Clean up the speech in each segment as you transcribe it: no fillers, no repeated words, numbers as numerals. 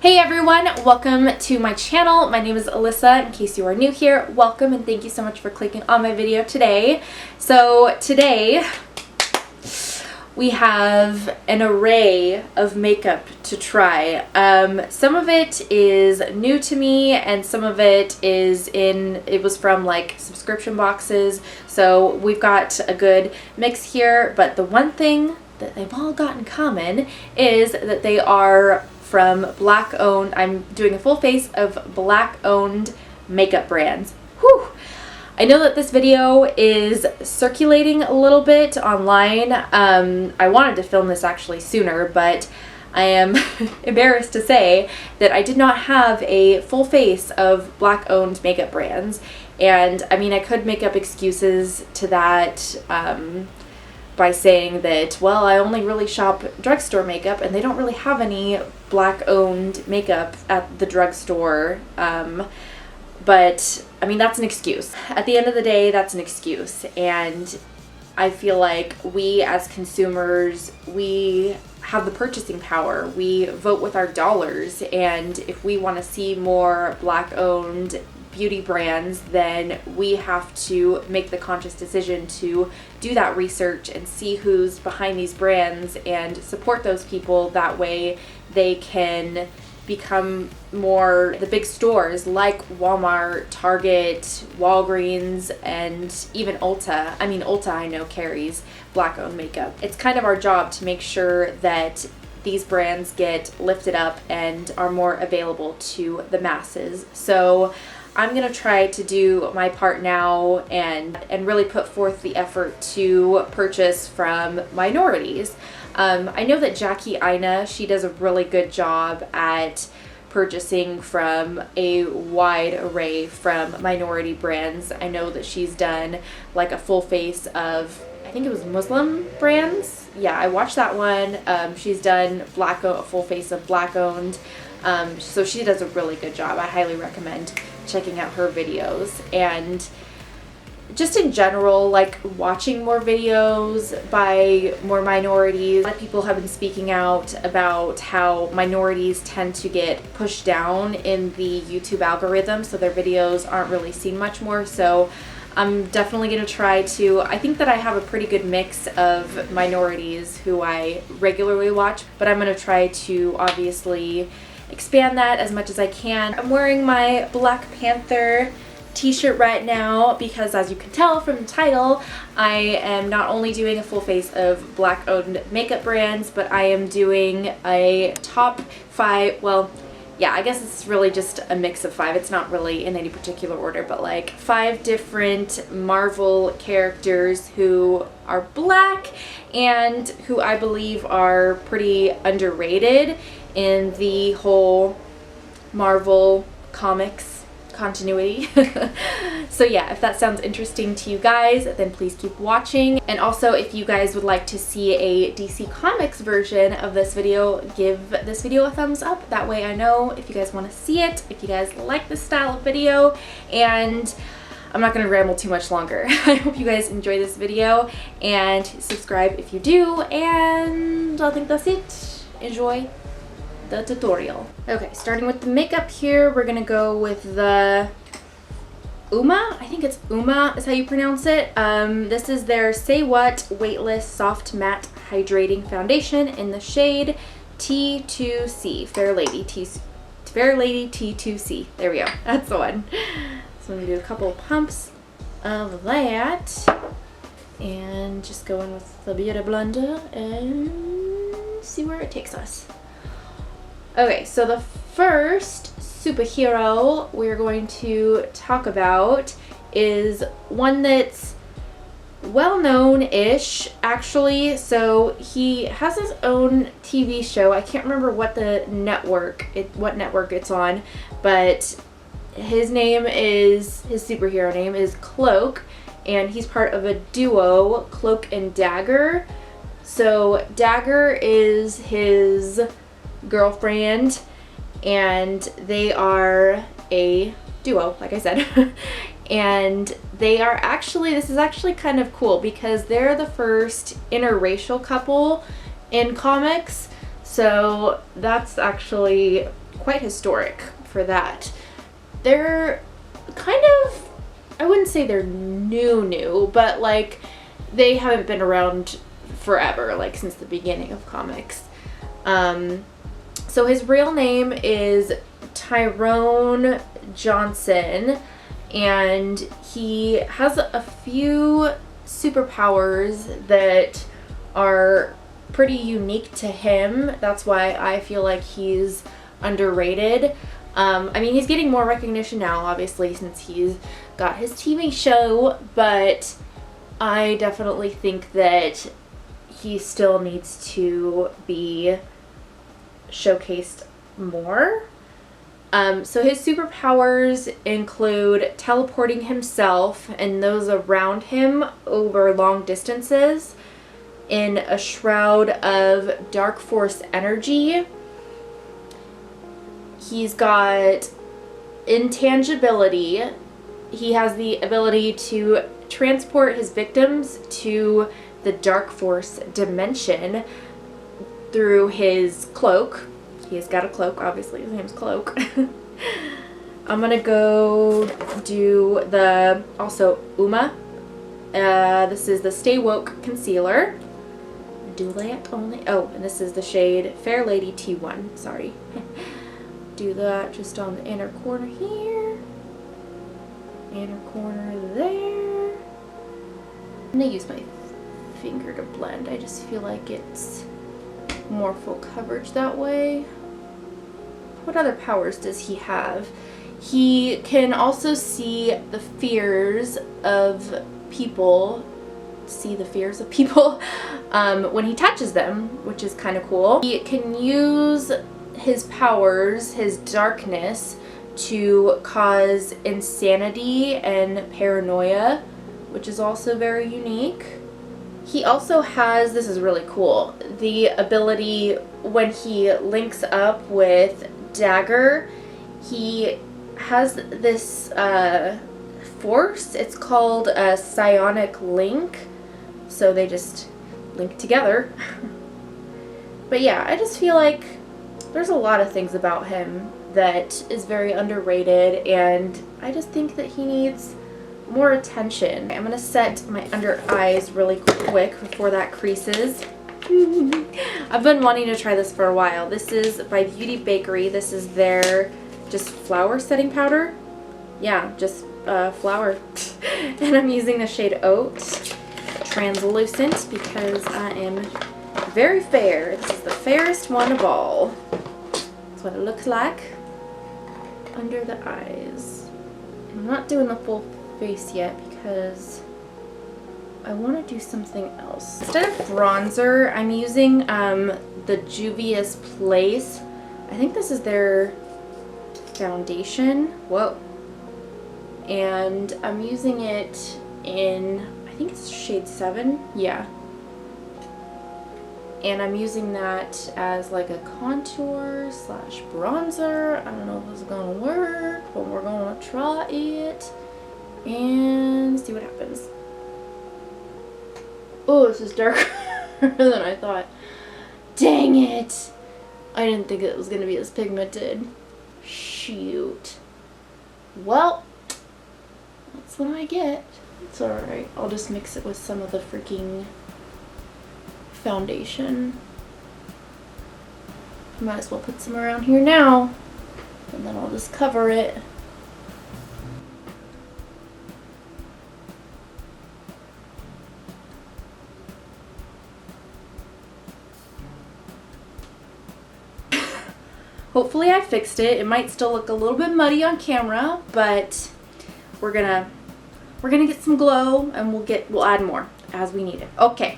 Hey everyone, welcome to my channel. My name is Alyssa. In case you are new here, welcome and thank you so much for clicking on my video today. So today we have an array of makeup to try. Some of it is new to me and some of it was from like subscription boxes. So we've got a good mix here, but the one thing that they've all got in common is that they are from Black-owned. I'm doing a full face of Black-owned makeup brands. Whew! I know that this video is circulating a little bit online. I wanted to film this actually sooner, but I am embarrassed to say that I did not have a full face of Black-owned makeup brands. And I mean, I could make up excuses to that by saying that, well, I only really shop drugstore makeup and they don't really have any Black-owned makeup at the drugstore. But I mean, that's an excuse. At the end of the day, that's an excuse. And I feel like we as consumers, we have the purchasing power. We vote with our dollars. And if we want to see more Black-owned beauty brands, then we have to make the conscious decision to do that research and see who's behind these brands and support those people. That way they can become more the big stores like Walmart, Target, Walgreens, and even Ulta. I mean, Ulta I know carries Black-owned makeup. It's kind of our job to make sure that these brands get lifted up and are more available to the masses. So I'm going to try to do my part now and really put forth the effort to purchase from minorities. I know that Jackie Aina, she does a really good job at purchasing from a wide array from minority brands. I know that she's done like a full face of, I think it was Muslim brands. Yeah, I watched that one. She's done a full face of Black-owned. So she does a really good job. I highly recommend checking out her videos. And just in general, like watching more videos by more minorities. A lot of people have been speaking out about how minorities tend to get pushed down in the YouTube algorithm, so their videos aren't really seen much more. So I'm definitely going to try to, I think that I have a pretty good mix of minorities who I regularly watch, but I'm going to try to obviously expand that as much as I can. I'm wearing my Black Panther t-shirt right now because, as you can tell from the title, I am not only doing a full face of Black-owned makeup brands, but I am doing a top 5, well, yeah, I guess it's really just a mix of 5. It's not really in any particular order, but like 5 different Marvel characters who are Black and who I believe are pretty underrated in the whole Marvel comics continuity. So yeah, if that sounds interesting to you guys, then please keep watching. And also, if you guys would like to see a DC Comics version of this video, give this video a thumbs up. That way I know if you guys want to see it, if you guys like this style of video. And I'm not going to ramble too much longer. I hope you guys enjoy this video and subscribe if you do. And I think that's it. Enjoy the tutorial. Okay, starting with the makeup here, we're gonna go with the Uma. I think it's Uma is how you pronounce it. This is their Say What Weightless Soft Matte Hydrating Foundation in the shade T2C. Fair Lady T2C. There we go. That's the one. So I'm gonna do a couple pumps of that and just go in with the Beauty Blender and see where it takes us. Okay, so the first superhero we're going to talk about is one that's well-known-ish, actually. So he has his own TV show. I can't remember what network it's on, but his superhero name is Cloak, and he's part of a duo, Cloak and Dagger. So Dagger is his girlfriend and they are a duo, like I said. And they are actually, this is actually kind of cool because they're the first interracial couple in comics. So that's actually quite historic for that. They're kind of, I wouldn't say they're new, but like they haven't been around forever, like since the beginning of comics. So his real name is Tyrone Johnson, and he has a few superpowers that are pretty unique to him. That's why I feel like he's underrated. I mean, he's getting more recognition now, obviously, since he's got his TV show, but I definitely think that he still needs to be showcased more. So his superpowers include teleporting himself and those around him over long distances in a shroud of dark force energy. He's got intangibility. He has the ability to transport his victims to the dark force dimension through his cloak. He's got a cloak, obviously. His name's Cloak. I'm gonna go do the, also, Uma. This is the Stay Woke Concealer. Do that only. Oh, and this is the shade Fair Lady T1. Sorry. Do that just on the inner corner here. Inner corner there. I'm gonna use my finger to blend. I just feel like it's more full coverage that way. What other powers does he have? He can also see the fears of people. When he touches them, which is kind of cool. He can use his powers, his darkness, to cause insanity and paranoia, which is also very unique. He also has, this is really cool, the ability when he links up with Dagger, he has this force. It's called a psionic link. So they just link together. But yeah, I just feel like there's a lot of things about him that is very underrated, and I just think that he needs more attention. I'm gonna set my under eyes really quick before that creases. I've been wanting to try this for a while. This is by Beauty Bakery. This is their just flour setting powder. Yeah, just flour. And I'm using the shade Oat Translucent because I am very fair. This is the fairest one of all. That's what it looks like under the eyes. I'm not doing the full face yet because I want to do something else. Instead of bronzer, I'm using the Juvia's Place. I think this is their foundation. Whoa. And I'm using it in, I think it's shade 7. Yeah. And I'm using that as like a contour slash bronzer. I don't know if this is gonna work, but we're gonna try it and see what happens. Oh, this is darker than I thought. Dang it! I didn't think it was gonna be this pigmented. Shoot. Well, that's what I get. It's alright. I'll just mix it with some of the freaking foundation. Might as well put some around here now, and then I'll just cover it. Hopefully I fixed it. It might still look a little bit muddy on camera, but we're gonna get some glow, and we'll add more as we need it. Okay.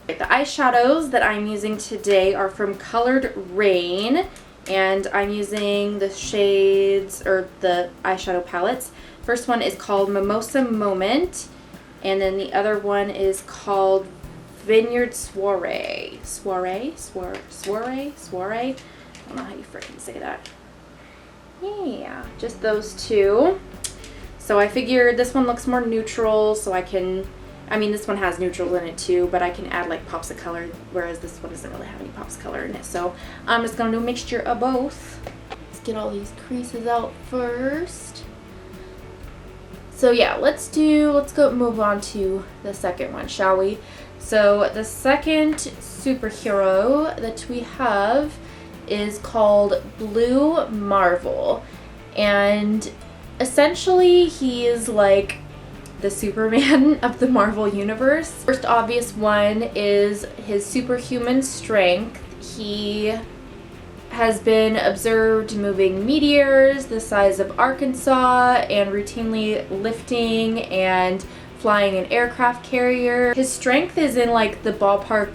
The eyeshadows that I'm using today are from Colored Rain, and I'm using the shades, or the eyeshadow palettes. First one is called Mimosa Moment, and then the other one is called Vineyard Soiree. Soiree? I don't know how you freaking say that. Yeah, just those two. So I figured this one looks more neutral, so I can I mean, this one has neutrals in it too, but I can add like pops of color, whereas this one doesn't really have any pops of color in it. So I'm just gonna do a mixture of both. Let's get all these creases out first. So yeah, let's go move on to the second one, shall we? So the second superhero that we have is called Blue Marvel, and essentially he is like the Superman of the Marvel universe. First obvious one is his superhuman strength. He has been observed moving meteors the size of Arkansas and routinely lifting and flying an aircraft carrier. His strength is in like the ballpark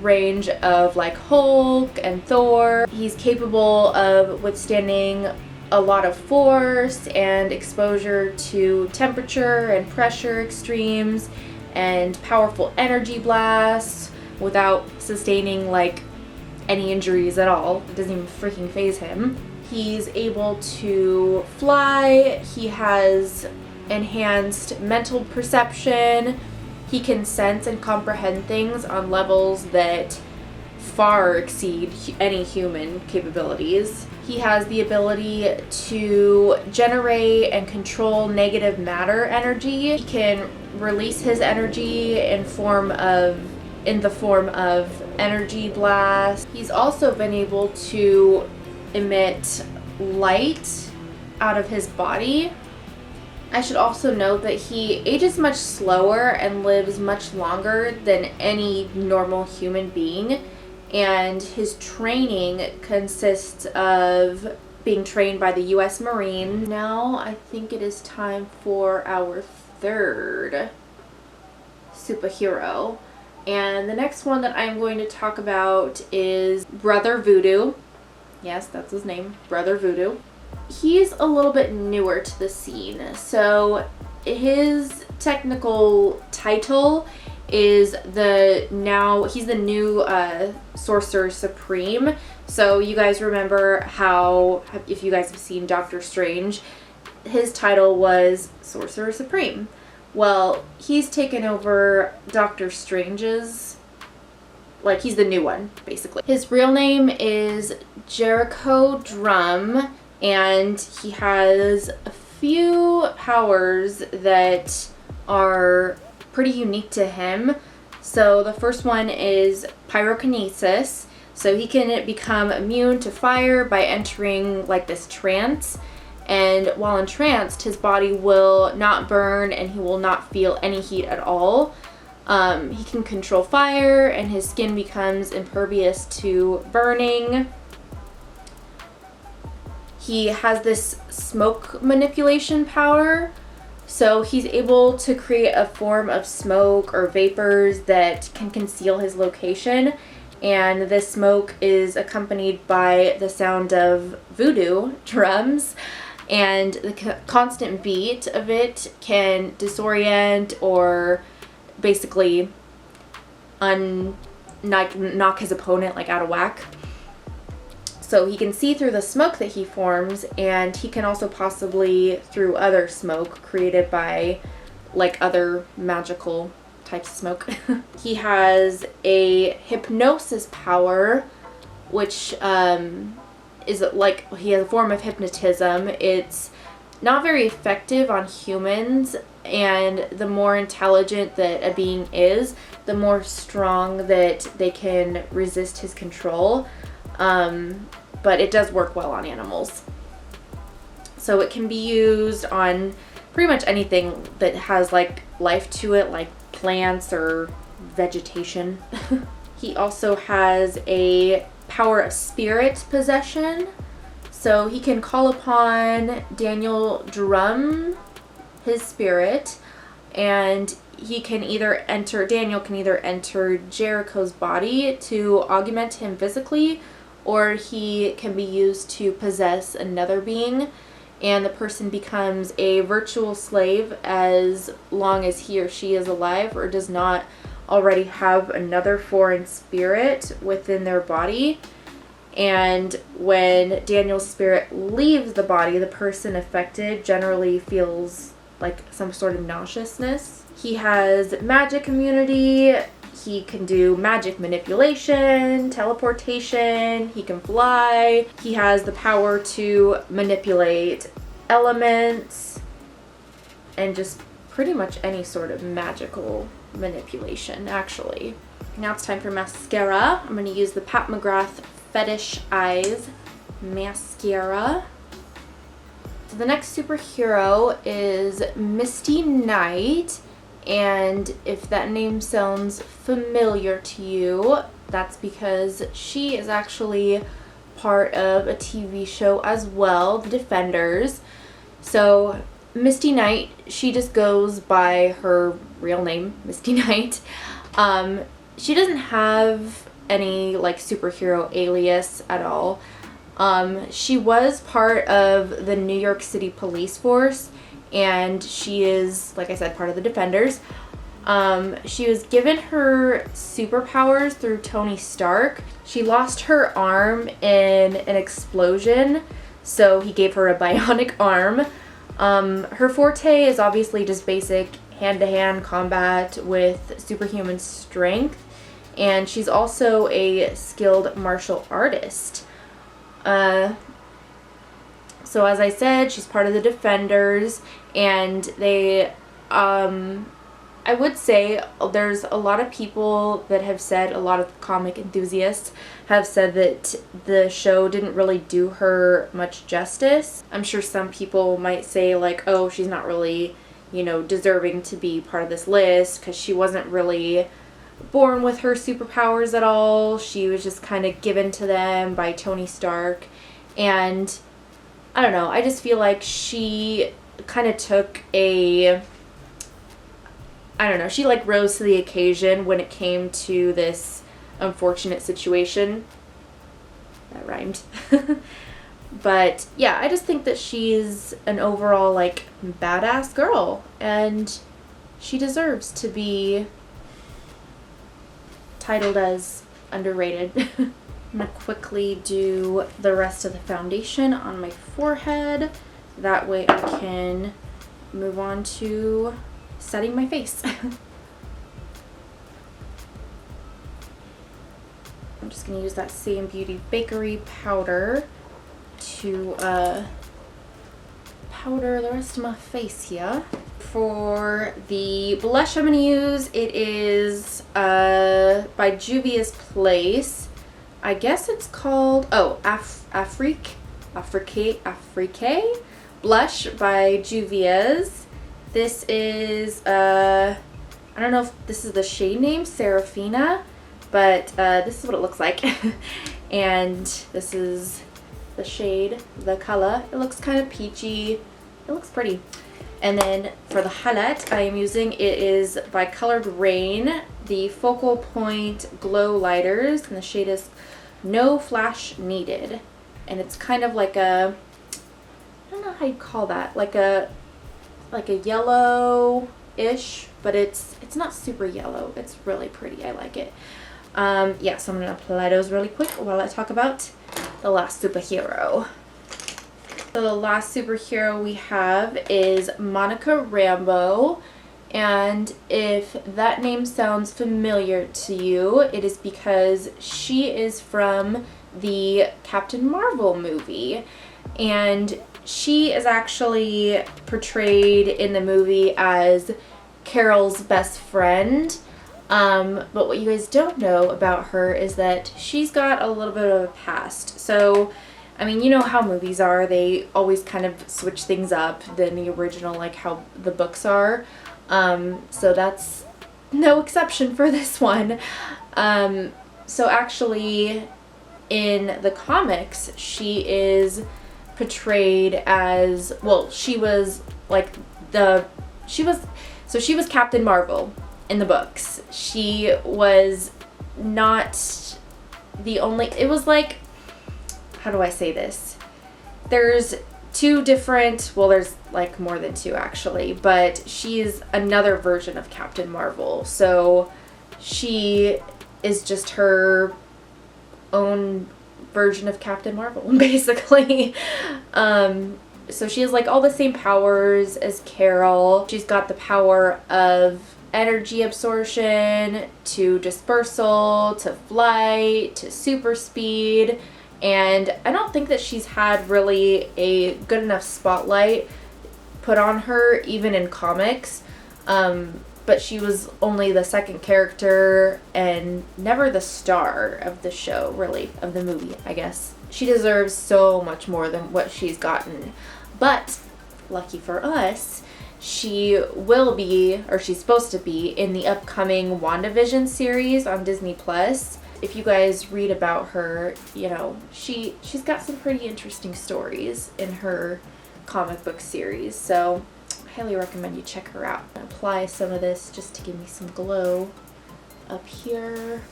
range of like Hulk and Thor. He's capable of withstanding a lot of force and exposure to temperature and pressure extremes and powerful energy blasts without sustaining like any injuries at all. It doesn't even freaking faze him. He's able to fly. He has enhanced mental perception. He can sense and comprehend things on levels that far exceed any human capabilities. He has the ability to generate and control negative matter energy. He can release his energy in the form of energy blast. He's also been able to emit light out of his body. I should also note that he ages much slower and lives much longer than any normal human being, and his training consists of being trained by the U.S. Marine. Now I think it is time for our third superhero. And the next one that I'm going to talk about is Brother Voodoo. Yes, that's his name, Brother Voodoo. He's a little bit newer to the scene. So his technical title is he's the new Sorcerer Supreme. So you guys remember how, if you guys have seen Doctor Strange, his title was Sorcerer Supreme. Well, he's taken over Doctor Strange's, like he's the new one, basically. His real name is Jericho Drum, and he has a few powers that are pretty unique to him. So the first one is pyrokinesis. So he can become immune to fire by entering like this trance. And while entranced, his body will not burn and he will not feel any heat at all. He can control fire and his skin becomes impervious to burning. He has this smoke manipulation power. So he's able to create a form of smoke or vapors that can conceal his location. And this smoke is accompanied by the sound of voodoo drums. And the constant beat of it can disorient or basically knock his opponent like out of whack. So he can see through the smoke that he forms, and he can also possibly through other smoke created by like other magical types of smoke. He has a hypnosis power, which is like he has a form of hypnotism. It's not very effective on humans, and the more intelligent that a being is, the more strong that they can resist his control. But it does work well on animals. So it can be used on pretty much anything that has like life to it, like plants or vegetation. He also has a power of spirit possession. So he can call upon Daniel Drum, his spirit, and Daniel can either enter Jericho's body to augment him physically, or he can be used to possess another being, and the person becomes a virtual slave as long as he or she is alive or does not already have another foreign spirit within their body. And when Daniel's spirit leaves the body, the person affected generally feels like some sort of nauseousness. He has magic immunity. He can do magic manipulation, teleportation. He can fly. He has the power to manipulate elements and just pretty much any sort of magical manipulation, actually. Now it's time for mascara. I'm going to use the Pat McGrath Fetish Eyes mascara. So the next superhero is Misty Knight, and if that name sounds familiar to you, that's because she is actually part of a TV show as well, The Defenders. So Misty Knight, she just goes by her real name, Misty Knight. She doesn't have any like superhero alias at all. She was part of the New York City police force, and she is, like I said, part of the Defenders. She was given her superpowers through Tony Stark. She lost her arm in an explosion, so he gave her a bionic arm. Her forte is obviously just basic hand-to-hand combat with superhuman strength, and she's also a skilled martial artist. So as I said, she's part of the Defenders, and they, I would say there's a lot of people that have said, a lot of comic enthusiasts have said that the show didn't really do her much justice. I'm sure some people might say like, oh, she's not really, you know, deserving to be part of this list because she wasn't really born with her superpowers at all. She was just kind of given to them by Tony Stark. And I don't know, I just feel like she kind of took a, I don't know, she like rose to the occasion when it came to this unfortunate situation. That rhymed. But yeah, I just think that she's an overall like badass girl, and she deserves to be titled as underrated. I'm going to quickly do the rest of the foundation on my forehead. That way I can move on to setting my face. I'm just going to use that same Beauty Bakery powder to powder the rest of my face here. For the blush I'm going to use, it is by Juvia's Place. I guess it's called, oh, Afrique blush by Juvia's. This is, I don't know if this is the shade name, Serafina, but this is what it looks like. And this is the shade, the color. It looks kind of peachy. It looks pretty. And then for the highlight I am using, it is by Colored Rain, the Focal Point Glow Lighters, and the shade is No Flash Needed. And it's kind of like a, I don't know how you'd call that, like a yellow-ish, but it's not super yellow. It's really pretty. I like it. Yeah, so I'm going to apply those really quick while I talk about the last superhero. So the last superhero we have is Monica Rambeau, and if that name sounds familiar to you, it is because she is from the Captain Marvel movie, and she is actually portrayed in the movie as Carol's best friend. But what you guys don't know about her is that she's got a little bit of a past. So, I mean, you know how movies are. They always kind of switch things up than the original, like how the books are. So that's no exception for this one. So actually, in the comics, she is portrayed as, well, she was Captain Marvel in the books. She was not the only, it was like, how do I say this? There's two different, well, there's like more than two actually, but she is another version of Captain Marvel. So she is just her own version of Captain Marvel, basically. So she has like all the same powers as Carol. She's got the power of energy absorption, to dispersal, to flight, to super speed, and I don't think that she's had really a good enough spotlight put on her even in comics, but she was only the second character and never the star of the show, really, of the movie, I guess. She deserves so much more than what she's gotten, but lucky for us, she will be, or she's supposed to be, in the upcoming WandaVision series on Disney Plus. If you guys read about her, you know, she's got some pretty interesting stories in her comic book series, so I highly recommend you check her out. I apply some of this just to give me some glow up here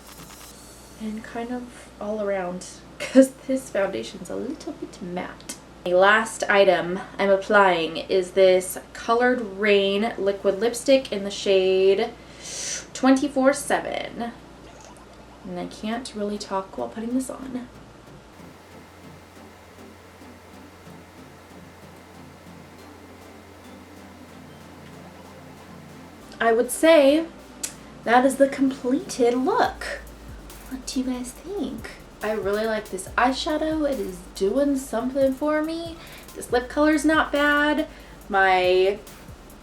and kind of all around, because this foundation's a little bit matte. The last item I'm applying is this Colored Rain liquid lipstick in the shade 24/7. And I can't really talk while putting this on. I would say that is the completed look. What do you guys think? I really like this eyeshadow. It is doing something for me. This lip color is not bad. My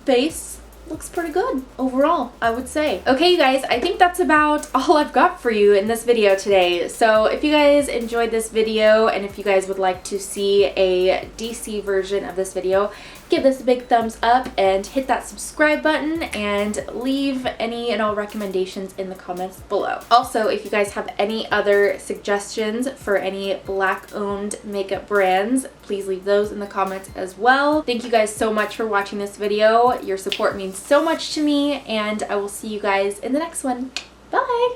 face looks pretty good overall, I would say. Okay, you guys, I think that's about all I've got for you in this video today. So if you guys enjoyed this video and if you guys would like to see a DC version of this video, give this a big thumbs up and hit that subscribe button and leave any and all recommendations in the comments below. Also, if you guys have any other suggestions for any Black-owned makeup brands, please leave those in the comments as well. Thank you guys so much for watching this video. Your support means so much to me, and I will see you guys in the next one. Bye!